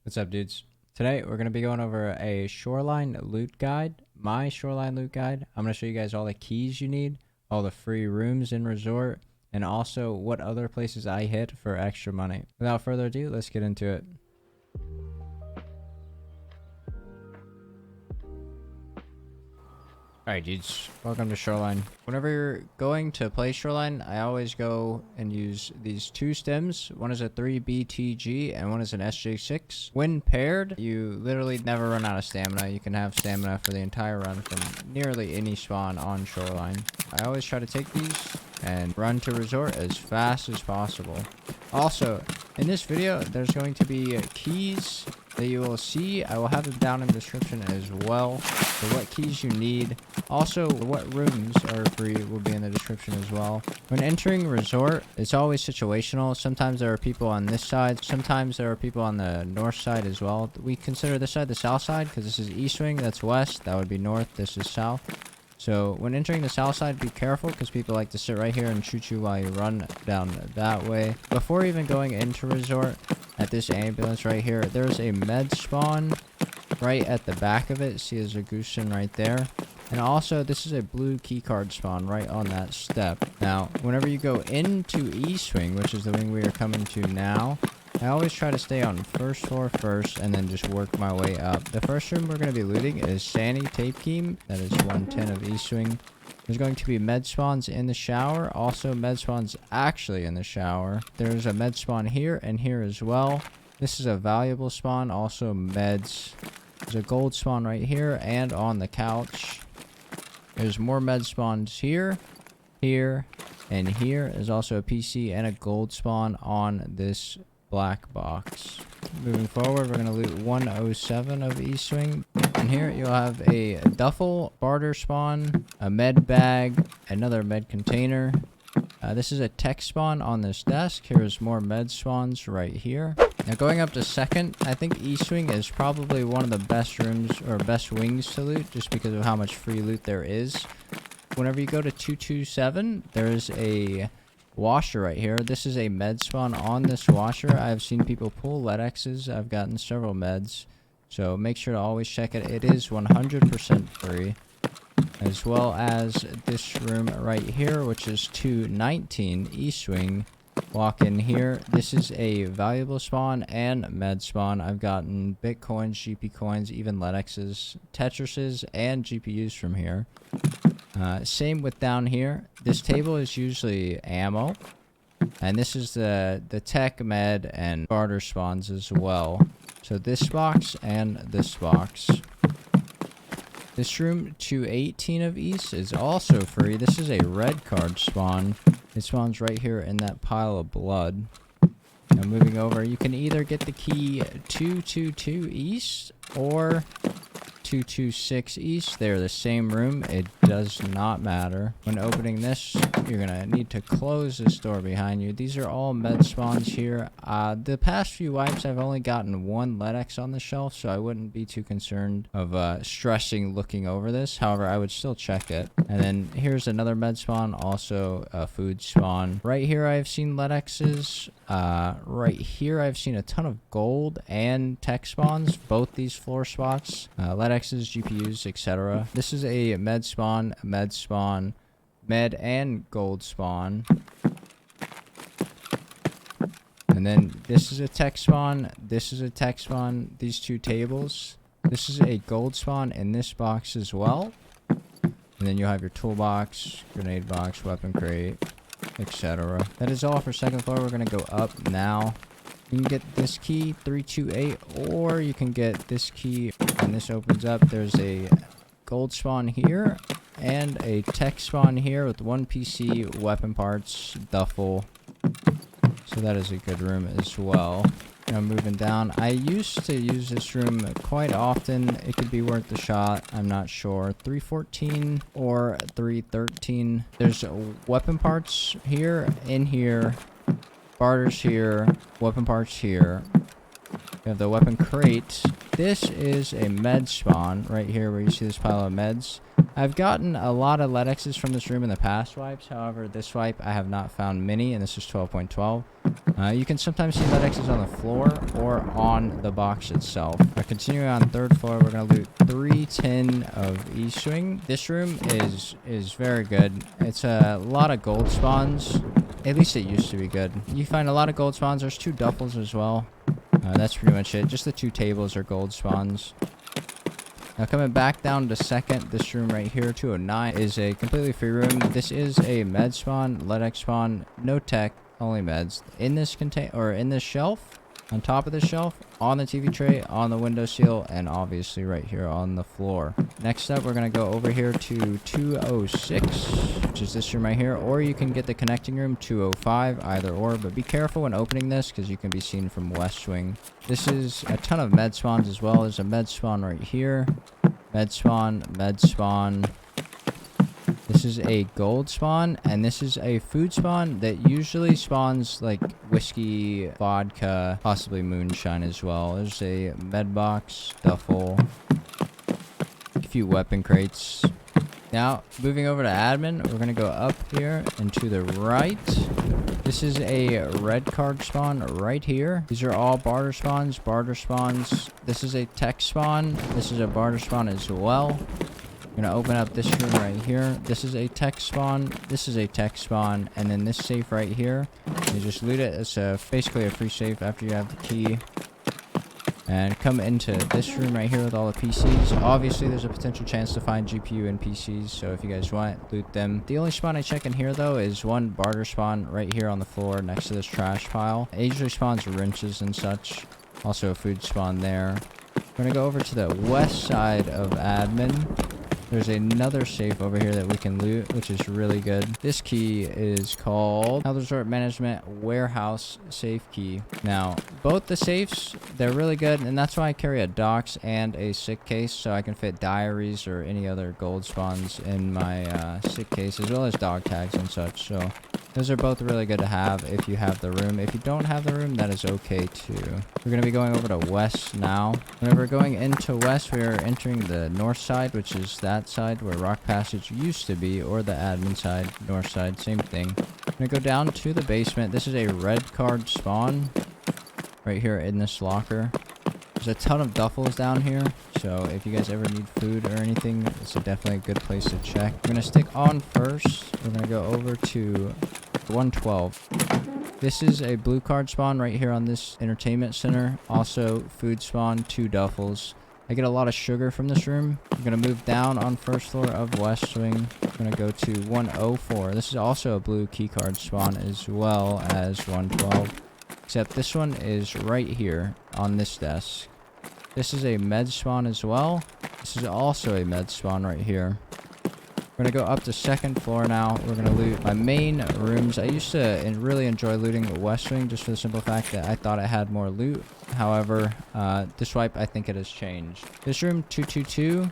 What's up, dudes? Today we're going to be going over a Shoreline loot guide, my Shoreline loot guide. I'm going to show you guys all the keys you need, all the free rooms in resort, and also what other places I hit for extra money. Without further ado, let's get into it. Alright, dudes, welcome to Shoreline. Whenever you're going to play Shoreline, I always go and use these two stems. One is a 3BTG and one is an SJ6. When paired, you literally never run out of stamina. You can have stamina for the entire run from nearly any spawn on Shoreline. I always try to take these and run to resort as fast as possible. Also, in this video, there's going to be keys that you will see. I will have them down in the description as well. So what keys you need. Also, what rooms are free will be in the description as well. When entering resort, it's always situational. Sometimes there are people on this side. Sometimes there are people on the north side as well. We consider this side the south side because this is east wing. That's west. That would be north. This is south. So when entering the south side, be careful because people like to sit right here and shoot you while you run down that way. Before even going into resort, at this ambulance right here, there's a med spawn right at the back of it. See, there's a Goosen right there. And also, this is a blue keycard spawn right on that step. Now, whenever you go into East Wing, which is the wing we are coming to now, I always try to stay on first floor first and then just work my way up. The first room we're going to be looting is Sandy Tape Game. That is 110 of East Wing. There's going to be med spawns in the shower. Also, med spawns actually in the shower. There's a med spawn here and here as well. This is a valuable spawn. Also, meds. There's a gold spawn right here and on the couch. There's more med spawns here, here, and here. There's also a PC and a gold spawn on this black box. Moving forward, we're going to loot 107 of East Wing. And here you'll have a duffel, barter spawn, a med bag, another med container. This is a tech spawn on this desk. Here's more med spawns right here. Now going up to second, I think East Wing is probably one of the best rooms or best wings to loot just because of how much free loot there is. Whenever you go to 227, there's a washer right here. This is a med spawn on this washer. I've seen people pull LEDXs. I've gotten several meds. So make sure to always check it. It is 100% free. As well as this room right here, which is 219 East Wing. Walk in here. This is a valuable spawn and med spawn. I've gotten Bitcoins, GP coins, even LEDXs, Tetrises, and GPUs from here. Same with down here. This table is usually ammo. And this is the tech, med, and barter spawns as well. So this box and this box. This room, 218 of East, is also free. This is a red card spawn. It spawns right here in that pile of blood. Now moving over, you can either get the key 222 East or 226 East. They're the same room. It does not matter. When opening this, you're going to need to close this door behind you. These are all med spawns here. The past few wipes, I've only gotten one LEDX on the shelf, so I wouldn't be too concerned of stressing looking over this. However, I would still check it. And then here's another med spawn, also a food spawn. Right here, I've seen LEDXs. Right here, I've seen a ton of gold and tech spawns, both these floor spots. LEDXs, GPUs, etc. This is a med spawn, med and gold spawn. And then this is a tech spawn, this is a tech spawn, these two tables. This is a gold spawn in this box as well. And then you'll have your toolbox, grenade box, weapon crate, etc. That is all for second floor. We're going to go up now. You can get this key, 328, or you can get this key, and this opens up. There's a gold spawn here, and a tech spawn here with one PC, weapon parts, duffel. So that is a good room as well. Now moving down, I used to use this room quite often. It could be worth the shot, I'm not sure. 314 or 313. There's weapon parts here, in here. Barters here, weapon parts here. We have the weapon crate. This is a med spawn right here where you see this pile of meds. I've gotten a lot of LEDXs from this room in the past wipes. However, this wipe I have not found many, and this is 12.12. You can sometimes see lead X's on the floor or on the box itself. Continuing on third floor, we're going to loot 3 tin of E-swing. This room is very good. It's a lot of gold spawns. At least it used to be good. You find a lot of gold spawns. There's 2 duffels as well. That's pretty much it. Just the 2 tables are gold spawns. Now coming back down to second, this room right here, 209, is a completely free room. This is a med spawn, lead X spawn, no tech, only meds. In this in this shelf, on top of the shelf, on the TV tray, on the windowsill, and obviously right here on the floor. Next up, we're gonna go over here to 206, which is this room right here, or you can get the connecting room 205, either or, but be careful when opening this because you can be seen from west wing. This is a ton of med spawns as well. There's a med spawn right here, med spawn, med spawn. This is a gold spawn, and this is a food spawn that usually spawns like whiskey, vodka, possibly moonshine as well. There's a med box, duffel, a few weapon crates. Now, moving over to admin, we're going to go up here and to the right. This is a red card spawn right here. These are all barter spawns, barter spawns. This is a tech spawn. This is a barter spawn as well. I'm gonna open up this room right here. This is a tech spawn. This is a tech spawn, and then this safe right here. You just loot it. It's basically a free safe after you have the key. And come into this room right here with all the PCs. Obviously, there's a potential chance to find GPU and PCs, so if you guys want, loot them. The only spawn I check in here though is one barter spawn right here on the floor next to this trash pile. It usually spawns wrenches and such. Also a food spawn there. We're gonna go over to the west side of admin. There's another safe over here that we can loot, which is really good. This key is called Health Resort Management Warehouse Safe Key. Now, both the safes, they're really good, and that's why I carry a docs and a sick case, so I can fit diaries or any other gold spawns in my sick case, as well as dog tags and such. So those are both really good to have if you have the room. If you don't have the room, that is okay too. We're going to be going over to west now. Whenever we're going into west, we are entering the north side, which is that side where rock passage used to be, or the admin side, north side, same thing. I'm going to go down to the basement. This is a red card spawn right here in this locker. There's a ton of duffels down here, so if you guys ever need food or anything, it's definitely a good place to check. We're going to stick on first. We're going to go over to 112. This is a blue card spawn right here on this entertainment center. Also food spawn, 2 duffels. I get a lot of sugar from this room. I'm going to move down on first floor of west wing. I'm going to go to 104. This is also a blue keycard spawn as well as 112. Except this one is right here on this desk. This is a med spawn as well. This is also a med spawn right here. We're going to go up to second floor now. We're going to loot my main rooms. I used to really enjoy looting West Wing just for the simple fact that I thought it had more loot. However, this wipe, I think it has changed. This room, 222,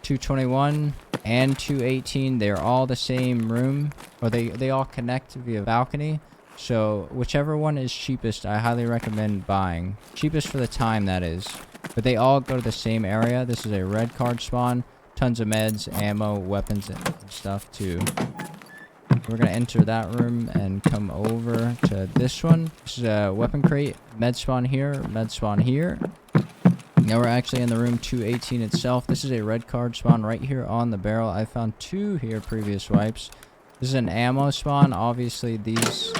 221, and 218, they're all the same room. Or they all connect via balcony. So whichever one is cheapest, I highly recommend buying. Cheapest for the time, that is. But they all go to the same area. This is a red card spawn. Tons of meds, ammo, weapons, and stuff too. We're going to enter that room and come over to this one. This is a weapon crate. Med spawn here, med spawn here. Now we're actually in the room 218 itself. This is a red card spawn right here on the barrel. I found 2 here previous wipes. This is an ammo spawn. Obviously, these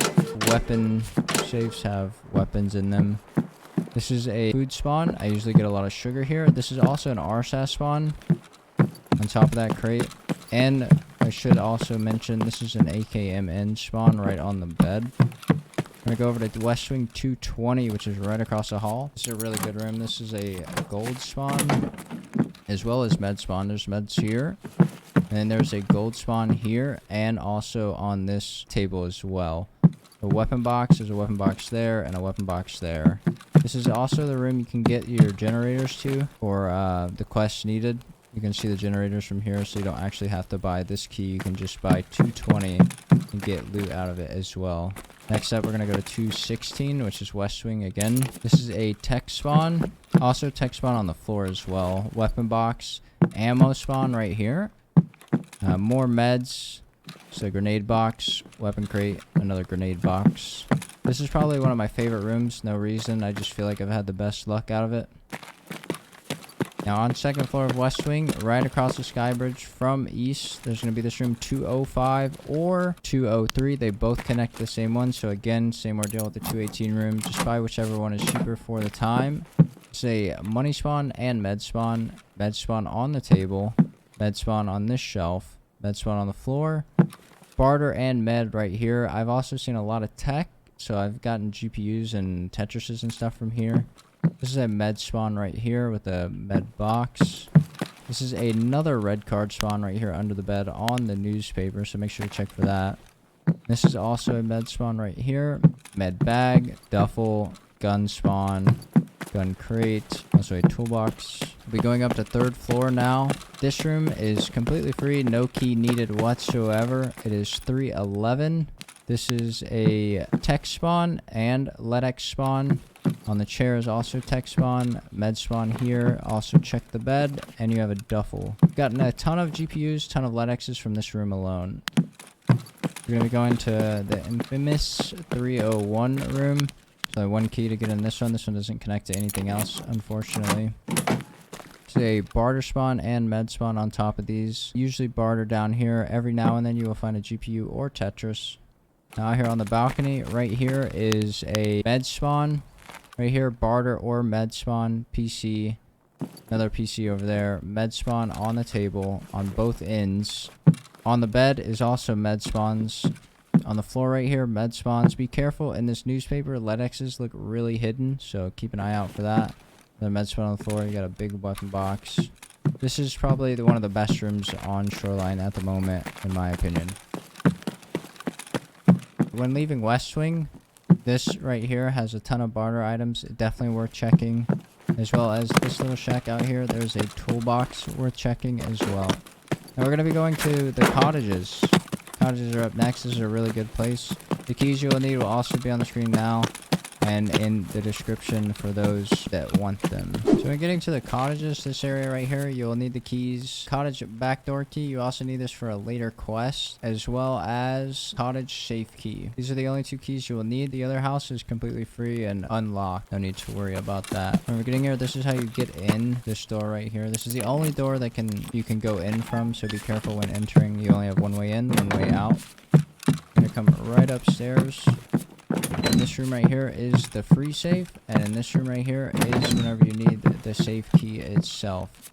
weapon safes have weapons in them. This is a food spawn. I usually get a lot of sugar here. This is also an RSAS spawn on top of that crate. And I should also mention this is an AKMN spawn right on the bed. I'm going to go over to West Wing 220, which is right across the hall. This is a really good room. This is a gold spawn as well as med spawn. There's meds here. And there's a gold spawn here and also on this table as well. A weapon box, there's a weapon box there, and a weapon box there. This is also the room you can get your generators to for the quests needed. You can see the generators from here, so you don't actually have to buy this key. You can just buy 220 and get loot out of it as well. Next up, we're going to go to 216, which is West Wing again. This is a tech spawn. Also tech spawn on the floor as well. Weapon box, ammo spawn right here. More meds. So grenade box, weapon crate, another grenade box. This is probably one of my favorite rooms. No reason. I just feel like I've had the best luck out of it. Now on second floor of West Wing, right across the sky bridge from east, there's going to be this room 205 or 203. They both connect to the same one. So again, same ordeal with the 218 room. Just buy whichever one is cheaper for the time. It's a money spawn and med spawn. Med spawn on the table. Med spawn on this shelf. Med spawn on the floor. Barter and med right here. I've also seen a lot of tech. So I've gotten GPUs and Tetrises and stuff from here. This is a med spawn right here with a med box. This is another red card spawn right here under the bed on the newspaper, so make sure to check for that. This is also a med spawn right here. Med bag, duffel, gun spawn, gun crate, also a toolbox. We'll be going up to third floor now. This room is completely free, no key needed whatsoever. It is 311. This is a tech spawn and LEDX spawn. On the chair is also tech spawn, med spawn here. Also check the bed, and you have a duffel. Gotten a ton of GPUs, ton of LEDXs from this room alone. We're going to be going to the infamous 301 room. So one key to get in this one. This one doesn't connect to anything else, unfortunately. It's a barter spawn and med spawn on top of these. Usually barter down here. Every now and then you will find a GPU or Tetris. Now here on the balcony, right here is a med spawn. Right here, barter or med spawn, PC. Another PC over there. Med spawn on the table on both ends. On the bed is also med spawns. On the floor right here, med spawns. Be careful in this newspaper. LEDXs look really hidden, so keep an eye out for that. The med spawn on the floor. You got a big weapon box. This is probably one of the best rooms on Shoreline at the moment, in my opinion. When leaving West Wing, this right here has a ton of barter items. Definitely worth checking. As well as this little shack out here. There's a toolbox worth checking as well. Now we're going to be going to the cottages. Cottages are up next. This is a really good place. The keys you will need will also be on the screen now and in the description for those that want them. So when getting to the cottages, this area right here, you'll need the keys. Cottage backdoor key, you also need this for a later quest, as well as cottage safe key. These are the only two keys you will need. The other house is completely free and unlocked. No need to worry about that. When we're getting here, this is how you get in this door right here. This is the only door that you can go in from, so be careful when entering. You only have one way in, one way out. You're gonna come right upstairs. In this room right here is the free safe, and in this room right here is whenever you need the safe key itself.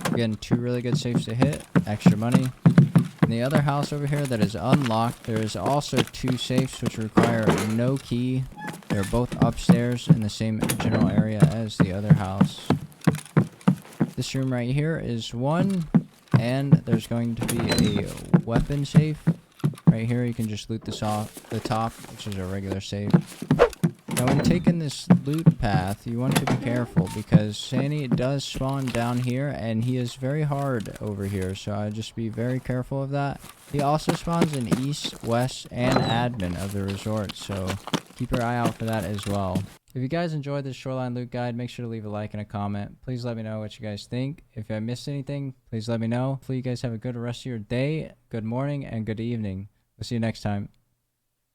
Again, two really good safes to hit, extra money. In the other house over here that is unlocked, there is also two safes which require no key. They're both upstairs in the same general area as the other house. This room right here is one, and there's going to be a weapon safe. Right here, you can just loot this off the top, which is a regular safe. Now, when taking this loot path, you want to be careful because Sandy does spawn down here, and he is very hard over here, so I'd just be very careful of that. He also spawns in east, west, and admin of the resort, so keep your eye out for that as well. If you guys enjoyed this Shoreline loot guide, make sure to leave a like and a comment. Please let me know what you guys think. If I missed anything, please let me know. Hopefully you guys have a good rest of your day, good morning, and good evening. We'll see you next time.